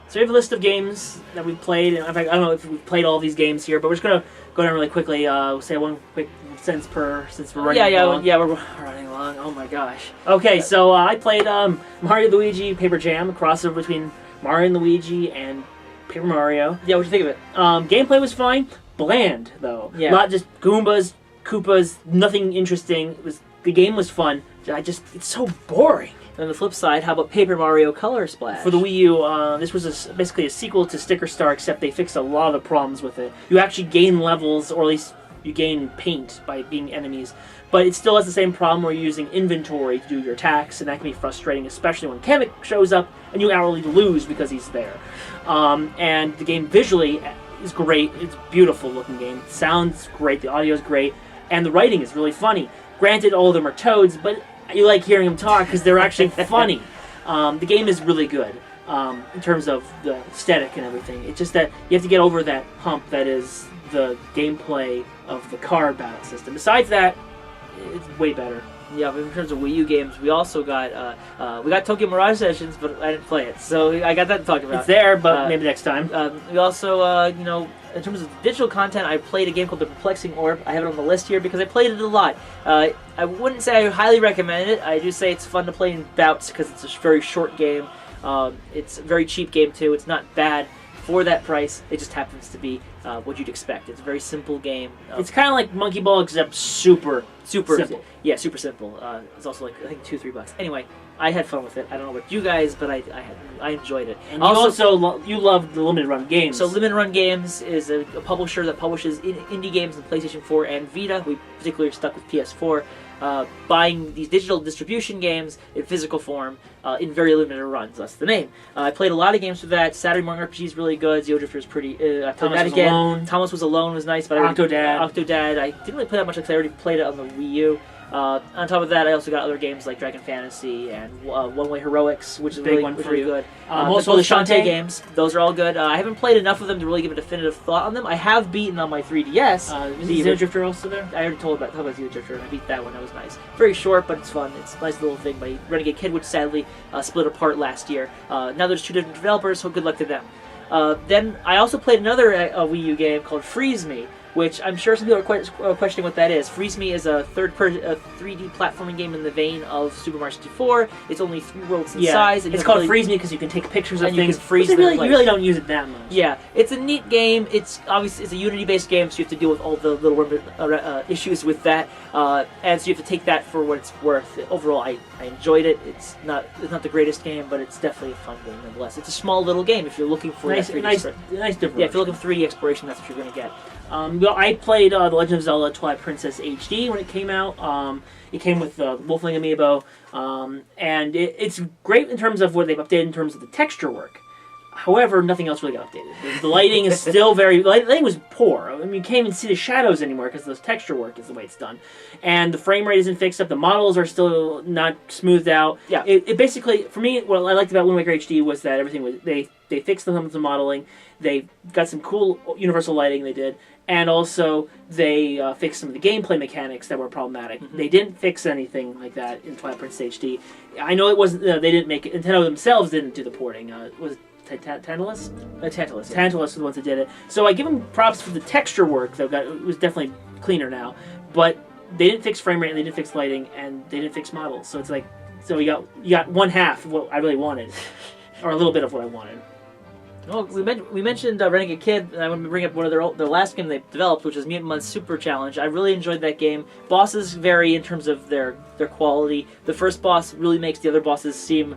So we have a list of games that we've played. In fact, I don't know if we've played all of these games here, but we're just going to go down really quickly. We'll say one quick sentence per, since we're running long. Yeah, we're running long. Oh my gosh. Okay, so I played Mario Luigi Paper Jam, a crossover between Mario and Luigi and Paper Mario. Yeah, what'd you think of it? Gameplay was fine. Bland, though. Yeah. Not just Goombas, Koopas, nothing interesting. The game was fun. It's so boring. On the flip side, how about Paper Mario Color Splash? For the Wii U, this was basically a sequel to Sticker Star, except they fixed a lot of the problems with it. You actually gain levels, or at least you gain paint by being enemies, but it still has the same problem where you're using inventory to do your attacks, and that can be frustrating, especially when Kamek shows up and you hourly lose because he's there. And the game visually is great. It's a beautiful looking game. It sounds great. The audio is great, and the writing is really funny. Granted, all of them are toads, but you like hearing them talk because they're actually funny. The game is really good in terms of the aesthetic and everything. It's just that you have to get over that hump that is the gameplay of the card battle system. Besides that, it's way better. Yeah, but in terms of Wii U games, we also got Tokyo Mirage Sessions, but I didn't play it, so I got that to talk about. It's there, but maybe next time. We also, in terms of digital content, I played a game called the Perplexing Orb. I have it on the list here because I played it a lot. I wouldn't say I highly recommend it. I do say it's fun to play in bouts because it's a very short game. It's a very cheap game too. It's not bad for that price. It just happens to be what you'd expect. It's a very simple game. It's kind of like Monkey Ball, except super simple. Yeah, super simple. It's also like, I think, $2-3. Anyway, I had fun with it. I don't know about you guys, but I enjoyed it. And you love the limited run games. So Limited Run Games is a publisher that publishes indie games on PlayStation 4 and Vita. We particularly are stuck with PS4. Buying these digital distribution games in physical form in very limited runs. That's the name. I played a lot of games with that. Saturday Morning RPG is really good. Zero Drifter is pretty... I played that again. Alone. Thomas Was Alone was nice. But Octodad. I didn't really play that much because I already played it on the Wii U. On top of that, I also got other games like Dragon Fantasy and One Way Heroics, which is really good. Also the Shantae games, those are all good. I haven't played enough of them to really give a definitive thought on them. I have beaten on my 3DS. Is Zero Drifter also there? I already talked about Zero Drifter, and I beat that one. That was nice. Very short, but it's fun. It's a nice little thing by Renegade Kid, which sadly split apart last year. Now there's two different developers, so good luck to them. Then I also played another Wii U game called FreezeMe, which I'm sure some people are questioning what that is. FreezeMe is a 3D platforming game in the vein of Super Mario 64. It's only 3 worlds in size. And it's called FreezeMe because you can take pictures of things. You can freeze you really don't use it that much. Yeah, it's a neat game. It's a Unity-based game, so you have to deal with all the little issues with that, and so you have to take that for what it's worth. Overall, I enjoyed it. It's not the greatest game, but it's definitely a fun game nonetheless. It's a small little game if you're looking for nice difference. Yeah, if you're looking for 3D exploration, that's what you're going to get. I played The Legend of Zelda Twilight Princess HD when it came out. It came with Wolfling Amiibo, and it's great in terms of what they've updated in terms of the texture work. However, nothing else really got updated. The lighting is still the lighting was poor. I mean, you can't even see the shadows anymore because the texture work is the way it's done. And the frame rate isn't fixed up. The models are still not smoothed out. Yeah. It basically, for me, what I liked about Wind Waker HD was that everything was, they fixed some of the modeling. They got some cool universal lighting they did. And also, they fixed some of the gameplay mechanics that were problematic. Mm-hmm. They didn't fix anything like that in Twilight Princess HD. I know it wasn't. They didn't make it. Nintendo themselves didn't do the porting. Was it Tantalus? Tantalus. Tantalus were the ones that did it. So I give them props for the texture work. It was definitely cleaner now. But they didn't fix frame rate, and they didn't fix lighting, and they didn't fix models. So it's like, you got one half of what I really wanted, or a little bit of what I wanted. Well, we mentioned Renegade Kid, and I want to bring up one of their last game they developed, which was Mutant Month Super Challenge. I really enjoyed that game. Bosses vary in terms of their quality. The first boss really makes the other bosses seem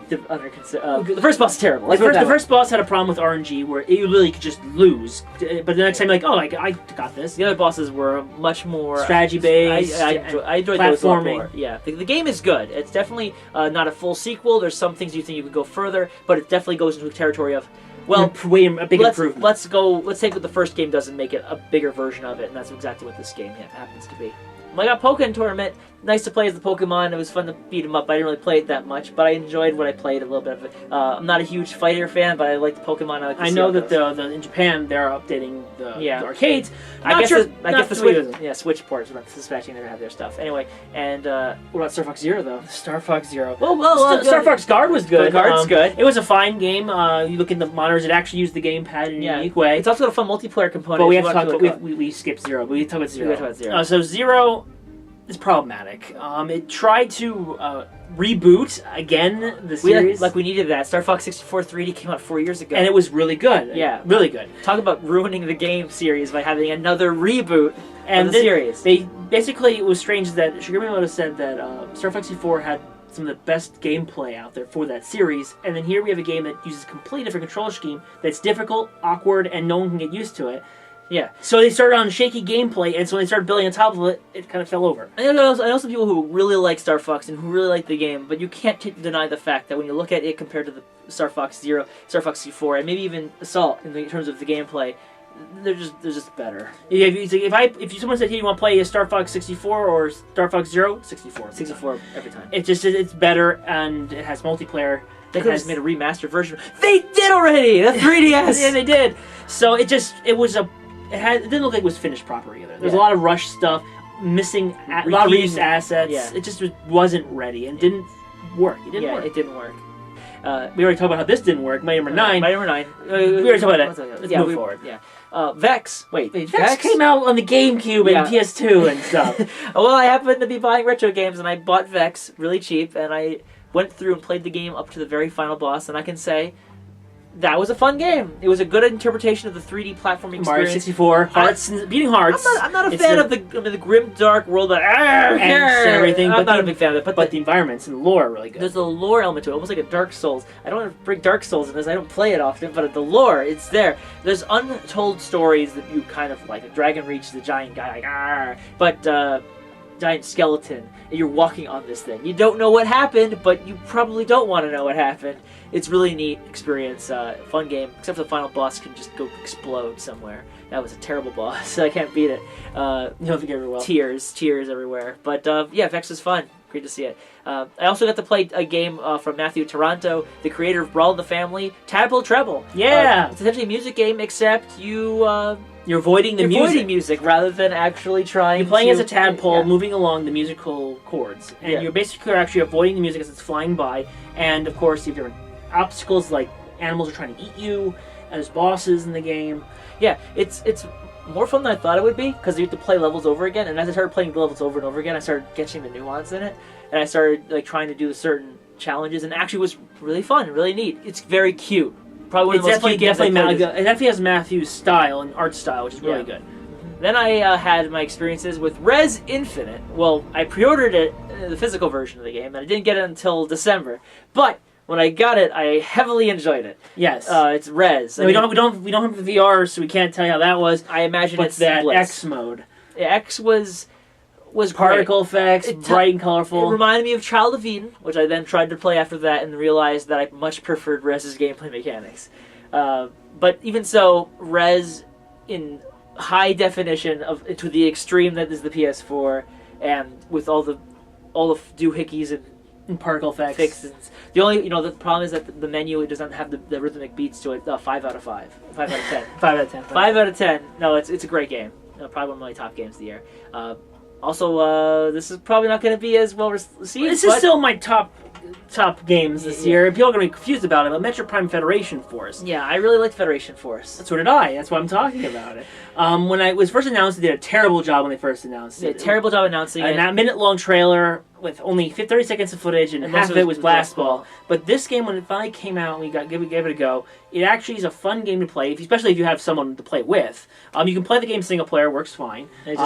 the first boss is terrible. The first boss had a problem with RNG where you really could just lose. But the next time you're like, oh, I got this. The other bosses were much more strategy-based. I enjoyed those a lot more. Yeah, the game is good. It's definitely not a full sequel. There's some things you think you could go further, but it definitely goes into a territory of, well, a big improvement. Let's take what the first game does and make it a bigger version of it, and that's exactly what this game happens to be. I got Pokken Tournament. Nice to play as the Pokemon. It was fun to beat them up. I didn't really play it that much, but I enjoyed what I played a little bit of it. I'm not a huge fighter fan, but I like the Pokemon. I know that in Japan they're updating the arcades. I guess the Switch, Switch ports. I'm suspecting they're gonna have their stuff anyway. And what about Star Fox Zero though? Star Fox Zero. Well, Star Fox Guard was good. Guard's good. It was a fine game. You look at the monitors; it actually used the gamepad in a unique way. It's also got a fun multiplayer component. But we have to talk about. We skipped Zero. But we talk about Zero. So Zero is problematic. It tried to reboot again the series. We needed that. Star Fox 64 3D came out 4 years ago, and it was really good. Yeah, really good. Talk about ruining the game series by having another reboot of the series. It was strange that Shigeru Miyamoto said that Star Fox 64 had some of the best gameplay out there for that series, and then here we have a game that uses a completely different control scheme that's difficult, awkward, and no one can get used to it. Yeah. So they started on shaky gameplay, and so when they started building on top of it, it kind of fell over. I know some people who really like Star Fox and who really like the game, but you can't deny the fact that when you look at it compared to the Star Fox Zero, Star Fox 64, and maybe even Assault in terms of the gameplay, they're just better. If someone said, "Hey, you want to play a Star Fox 64 or Star Fox Zero?" 64. 64 every time. It's better, and it has multiplayer. They could have just made a remastered version. They did already. The 3DS. Yeah, they did. So it didn't look like it was finished properly either. There's a lot of rush stuff, missing a lot of reused assets. Yeah. It just wasn't ready and didn't work. It didn't work. We already talked about how this didn't work. Mighty Number 9. Mighty Number 9. We already talked about that. Let's move forward. Yeah. Vexx. Wait, Vexx came out on the GameCube and PS2 and stuff. Well, I happened to be buying retro games, and I bought Vexx really cheap, and I went through and played the game up to the very final boss, and I can say that was a fun game. It was a good interpretation of the 3D platforming experience. Mario 64, beating hearts. I'm not a fan of the grim, dark world and everything. I'm not a big fan of it. But the environments and the lore are really good. There's a lore element to it, almost like a Dark Souls. I don't want to bring Dark Souls in this. I don't play it often, but the lore, it's there. There's untold stories that you kind of like. A dragon reaches the giant guy, giant skeleton, and you're walking on this thing. You don't know what happened, but you probably don't want to know what happened. It's really neat experience, fun game, except for the final boss can just go explode somewhere. That was a terrible boss. I can't beat it. You don't think ever will. Tears everywhere. But Vexx is fun. Great to see it. I also got to play a game from Matthew Taranto, the creator of Brawl in the Family, Tadpole Treble. Yeah! It's essentially a music game, except you're avoiding the music rather than actually trying. You're playing as a tadpole, moving along the musical chords, and you're basically actually avoiding the music as it's flying by. And of course, you have different obstacles like animals are trying to eat you, and there's bosses in the game. Yeah, it's more fun than I thought it would be because you have to play levels over again. And as I started playing the levels over and over again, I started catching the nuance in it, and I started trying to do certain challenges, and it actually was really fun, really neat. It's very cute. Probably one of the most cute games I've played. It definitely has Matthew's style and art style, which is really good. Then I had my experiences with REZ Infinite. Well, I pre-ordered it, the physical version of the game, and I didn't get it until December. But when I got it, I heavily enjoyed it. Yes, it's REZ. We don't have the VR, so we can't tell you how that was. I imagine it's that bliss. X mode. X was particle effects, bright and colorful. It reminded me of Child of Eden, which I then tried to play after that and realized that I much preferred REZ's gameplay mechanics. But even so, REZ in high definition to the extreme that is the PS4, and with all the doohickeys and particle effects. Fixes. The only the problem is that the menu, it doesn't have the rhythmic beats to it. 5 out of 5. 5 out of 10. 5 out of 10. 5 out of 10. No, it's a great game. Probably one of my top games of the year. Also, this is probably not going to be as well received. This is still my top games this year. People are going to be confused about it, but Metroid Prime Federation Force. Yeah, I really liked Federation Force. So did I. That's why I'm talking about it. When it was first announced, they did a terrible job when they first announced it. Terrible job announcing it. That minute-long trailer with only 30 seconds of footage, and half of it was Blast Ball. But this game, when it finally came out and we gave it a go, it actually is a fun game to play, especially if you have someone to play with. You can play the game single player, works fine. There's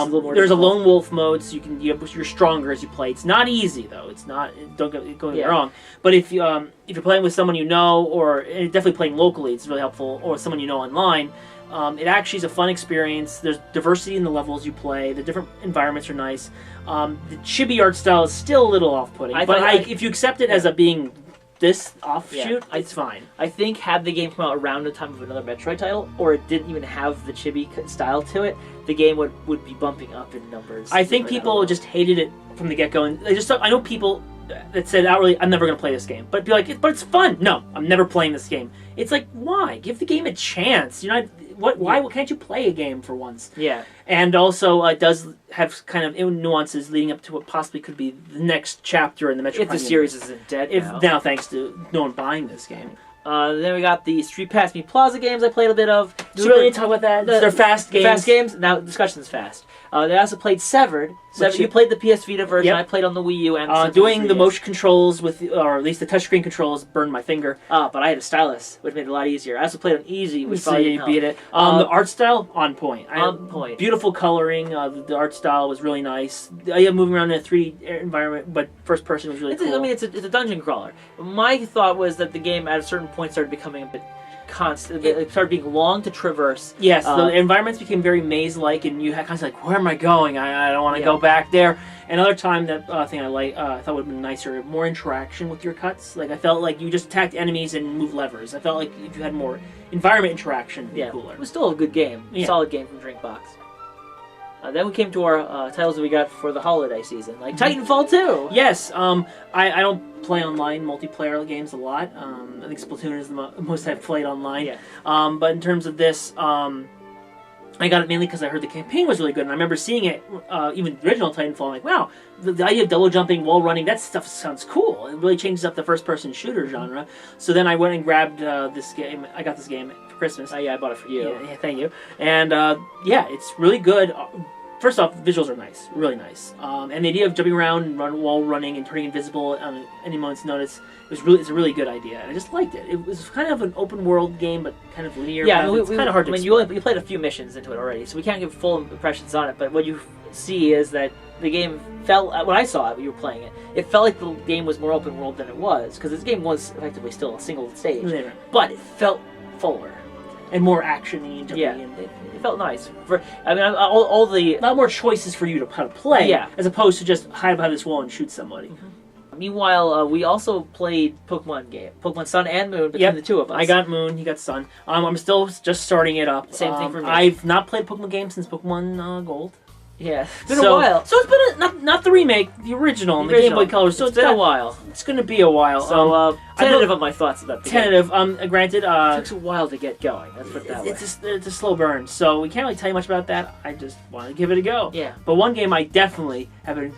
a lone wolf mode, so you're stronger as you play. It's not easy though. It's not. Don't get me wrong. But if you're playing with someone you know, or definitely playing locally, it's really helpful, or someone you know online. It actually is a fun experience. There's diversity in the levels you play. The different environments are nice. The chibi art style is still a little off-putting, if you accept it as being this offshoot, it's fine. I think had the game come out around the time of another Metroid title, or it didn't even have the chibi style to it, the game would be bumping up in numbers. I think people just hated it from the get-go, and they just I know people that said outright, I'm never going to play this game. But be like, but it's fun. No, I'm never playing this game. It's like, why? Give the game a chance. You know, why can't you play a game for once? Yeah. And also, it does have kind of nuances leading up to what possibly could be the next chapter in the Metroid. If the series isn't dead now, thanks to no one buying this game. Then we got the Street Pass Me Plaza games I played a bit of. Do we really need to talk about that? They're fast games. Fast games. Now, discussion's fast. They also played Severed. You played the PS Vita version. Yep. I played on the Wii U. And doing the motion controls with, or at least the touchscreen controls, burned my finger. But I had a stylus, which made it a lot easier. I also played on easy, which probably didn't beat it. The art style, on point. Point. Beautiful coloring. The art style was really nice. Moving around in a 3D environment, but first person was really cool. I mean, it's a dungeon crawler. My thought was that the game at a certain point started becoming a bit constant. It started being long to traverse. Yes, the environments became very maze-like, and you had kind of like, where am I going? I don't want to go back there. Another time that thing I thought would have been nicer, more interaction with your cuts. Like, I felt like you just attacked enemies and moved levers. I felt like if you had more environment interaction, it'd be cooler. It was still a good game. Solid game from Drinkbox. Then we came to our titles that we got for the holiday season, like Titanfall 2! Yes, I don't play online multiplayer games a lot. I think Splatoon is the most I've played online. Yeah. But in terms of this, I got it mainly because I heard the campaign was really good, and I remember seeing it, even the original Titanfall, I'm like, wow, the idea of double jumping, wall running, that stuff sounds cool. It really changes up the first-person shooter genre. So then I went and grabbed this game. I got this game for Christmas. Yeah, I bought it for you. Yeah, thank you. And yeah, it's really good. First off, visuals are nice, really nice. And the idea of jumping around and wall running and turning invisible on any moment's notice, it's a really good idea. And I just liked it. It was kind of an open world game, but kind of linear. Yeah, it's kind of hard to explain. You played a few missions into it already, so we can't give full impressions on it. But what you see is that the game felt, when I saw it, when you were playing it, it felt like the game was more open world than it was, because this game was effectively still a single stage, but it felt fuller. And more action-y. Yeah, it felt nice. I mean, all the... A lot more choices for you to how to play, as opposed to just hide behind this wall and shoot somebody. Mm-hmm. Meanwhile, we also played Pokemon Sun and Moon between the two of us. I got Moon, he got Sun. I'm still just starting it up. Same thing for me. I've not played Pokemon games since Pokemon Gold. Yeah, it's been a while. So it's been not the remake, the original, the Game Boy Color. So it's been a while. It's going to be a while. So tentative of my thoughts about the game. Granted, it took a while to get going. Let's put it that way. It's a slow burn, so we can't really tell you much about that. I just want to give it a go. Yeah. But one game I definitely have been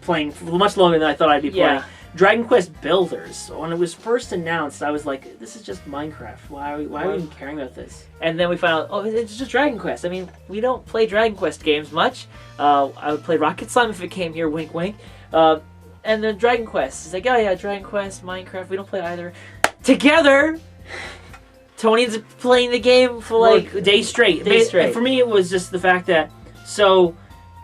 playing for much longer than I thought I'd be playing. Dragon Quest Builders. When it was first announced, I was like, this is just Minecraft. Why are we even caring about this? And then we found out, oh, it's just Dragon Quest. I mean, we don't play Dragon Quest games much. I would play Rocket Slime if it came here, wink wink. And then Dragon Quest. It's like, oh yeah, Dragon Quest, Minecraft, we don't play either. Together! Tony's playing the game for like... Days straight. And for me, it was just the fact that, so,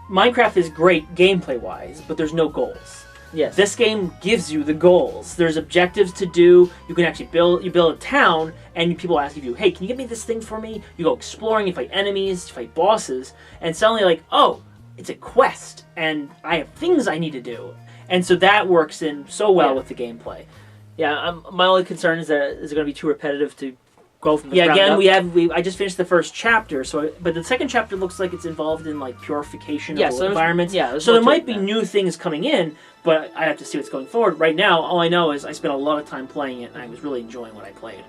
Minecraft is great gameplay-wise, but there's no goals. Yes. This game gives you the goals. There's objectives to do. You can actually build a town, and people ask you, hey, can you get me this thing for me? You go exploring, you fight enemies, you fight bosses, and suddenly like, oh, it's a quest, and I have things I need to do. And so that works in so well with the gameplay. Yeah, my only concern is that it's going to be too repetitive to go from the ground again, I just finished the first chapter, but the second chapter looks like it's involved in like purification of environments. So there might be new things coming in, but I have to see what's going forward. Right now, all I know is I spent a lot of time playing it, and I was really enjoying what I played.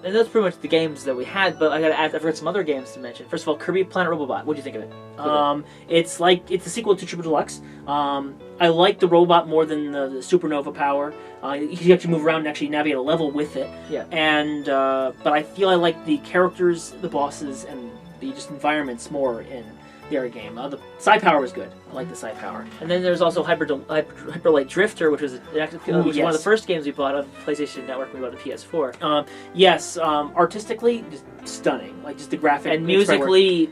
And that's pretty much the games that we had, but I've got some other games to mention. First of all, Kirby Planet Robobot. What do you think of it? It's a sequel to Triple Deluxe. I like the robot more than the supernova power. You can actually move around and actually navigate a level with it. Yeah. And but I feel I like the characters, the bosses, and the just environments more in their game. The Psi Power was good. I like the Psi Power. And then there's also Hyperlight Drifter, which was one of the first games we bought on PlayStation Network when we bought a PS4. Yes, artistically, just stunning. Like just the graphic and musically,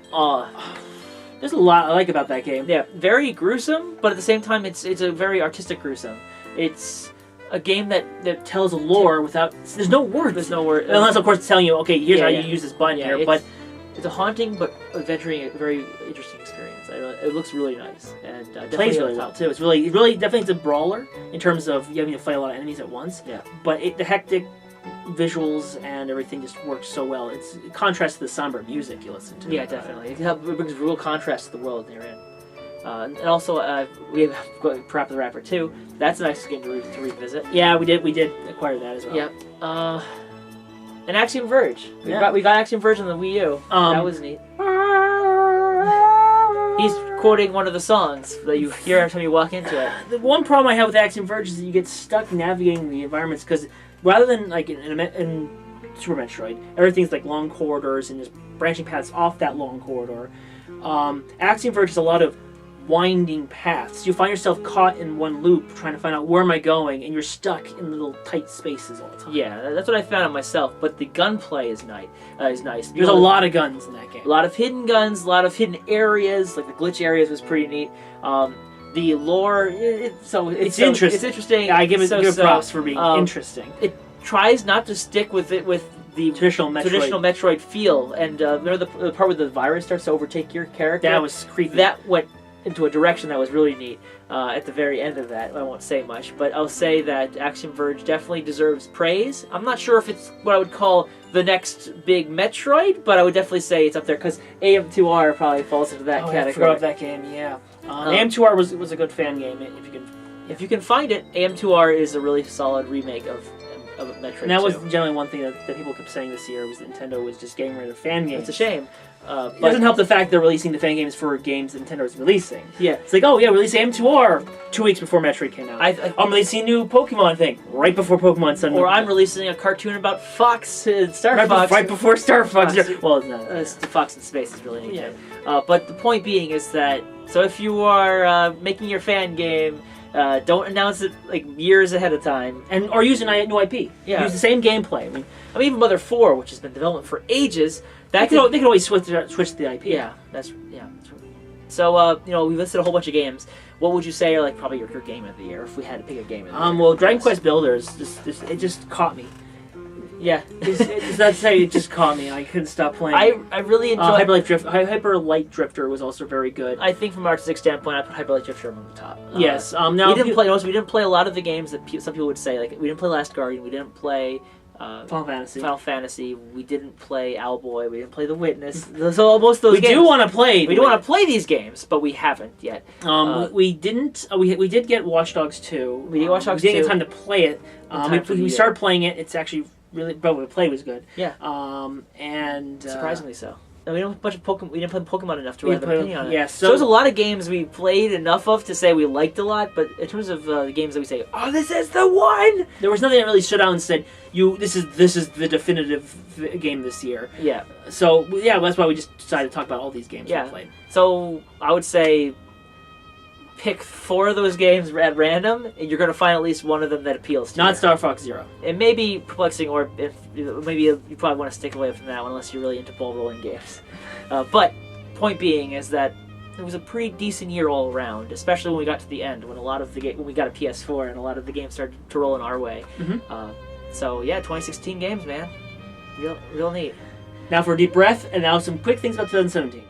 there's a lot I like about that game. Yeah, very gruesome, but at the same time, it's a very artistic gruesome. It's a game that tells a lore without. There's no words. There's no word unless, of course, it's telling you, okay, here's how you use this button here. But it's a haunting but adventuring, very interesting experience. It looks really nice and plays really well too. It's really definitely it's a brawler in terms of you having to fight a lot of enemies at once. Yeah. But the hectic visuals and everything just works so well. It's a contrast to the somber music you listen to. Yeah, definitely. It brings real contrast to the world they're in. And also, we have Parappa the Rapper 2. That's a nice game to revisit. Yeah, we did acquire that as well. Yep. And Axiom Verge. We got Axiom Verge on the Wii U. That was neat. He's quoting one of the songs that you hear every time you walk into it. The one problem I have with Axiom Verge is that you get stuck navigating the environments because rather than like in Super Metroid, everything's like long corridors and just branching paths off that long corridor. Axiom Verge is a lot of winding paths. You find yourself caught in one loop trying to find out where am I going, and you're stuck in little tight spaces all the time. Yeah, that's what I found on myself. But the gunplay is nice. There's a lot of guns in that game. A lot of hidden guns, a lot of hidden areas. Like the glitch areas was pretty neat. The lore, it's interesting. It's interesting. Yeah, I give it props for being interesting. It tries not to stick with the traditional Metroid feel. And remember the part where the virus starts to overtake your character? That was creepy. That went into a direction that was really neat at the very end of that. I won't say much, but I'll say that Axiom Verge definitely deserves praise. I'm not sure if it's what I would call the next big Metroid, but I would definitely say it's up there because AM2R probably falls into that category. I forgot that game, yeah. AM2R was a good fan game if you can find it. AM2R is a really solid remake of Metroid. And that was generally one thing that people kept saying this year was that Nintendo was just getting rid of fan games. It's a shame. It doesn't help the fact they're releasing the fan games for games that Nintendo is releasing. Yeah. It's like, oh yeah, release AM2R 2 weeks before Metroid came out. I'm releasing a new Pokemon thing right before Pokemon Sun. Or I'm releasing a cartoon about Fox and Star Fox. Right before Star Fox. Well, it's not. It's the Fox in Space is really neat. Yeah. But the point being is that, so if you are making your fan game, don't announce it like years ahead of time, or use a new IP. Yeah. Use the same gameplay. I mean, even Mother 4, which has been in development for ages, they could always switch the IP. Yeah, that's right. So we listed a whole bunch of games. What would you say are like probably your game of the year if we had to pick a game of the year? Well, Dragon Quest Builders it just caught me. Yeah, it's not to say it just caught me. I couldn't stop playing. I really enjoyed Hyper Light Drifter was also very good. I think from an artistic standpoint, I put Hyper Light Drifter among the top. Yes. Now we didn't play a lot of the games that some people would say, like we didn't play Last Guardian, we didn't play Final Fantasy. We didn't play Owlboy. We didn't play The Witness. So most of those games. We do want to play. We do want to play these games, but we haven't yet. We didn't. We did get Watch Dogs 2. We did Watch Dogs 2. We didn't get time to play it. We started playing it. It's actually really, but the play was good. Yeah. And surprisingly so. And we didn't play Pokemon enough to write an opinion on it. Yeah, so there's a lot of games we played enough of to say we liked a lot, but in terms of the games that we say, oh, this is the one, there was nothing that really stood out and said, this is the definitive game this year. Yeah. So yeah, that's why we just decided to talk about all these games we played. So I would say pick 4 of those games at random, and you're going to find at least one of them that appeals to you. Not Star Fox Zero. And maybe Perplexing Orb, maybe you probably want to stick away from that one unless you're really into ball rolling games. But point being is that it was a pretty decent year all around, especially when we got to the end, when when we got a PS4 and a lot of the games started to roll in our way. Mm-hmm. So yeah, 2016 games, man, real neat. Now for a deep breath, and now some quick things about 2017.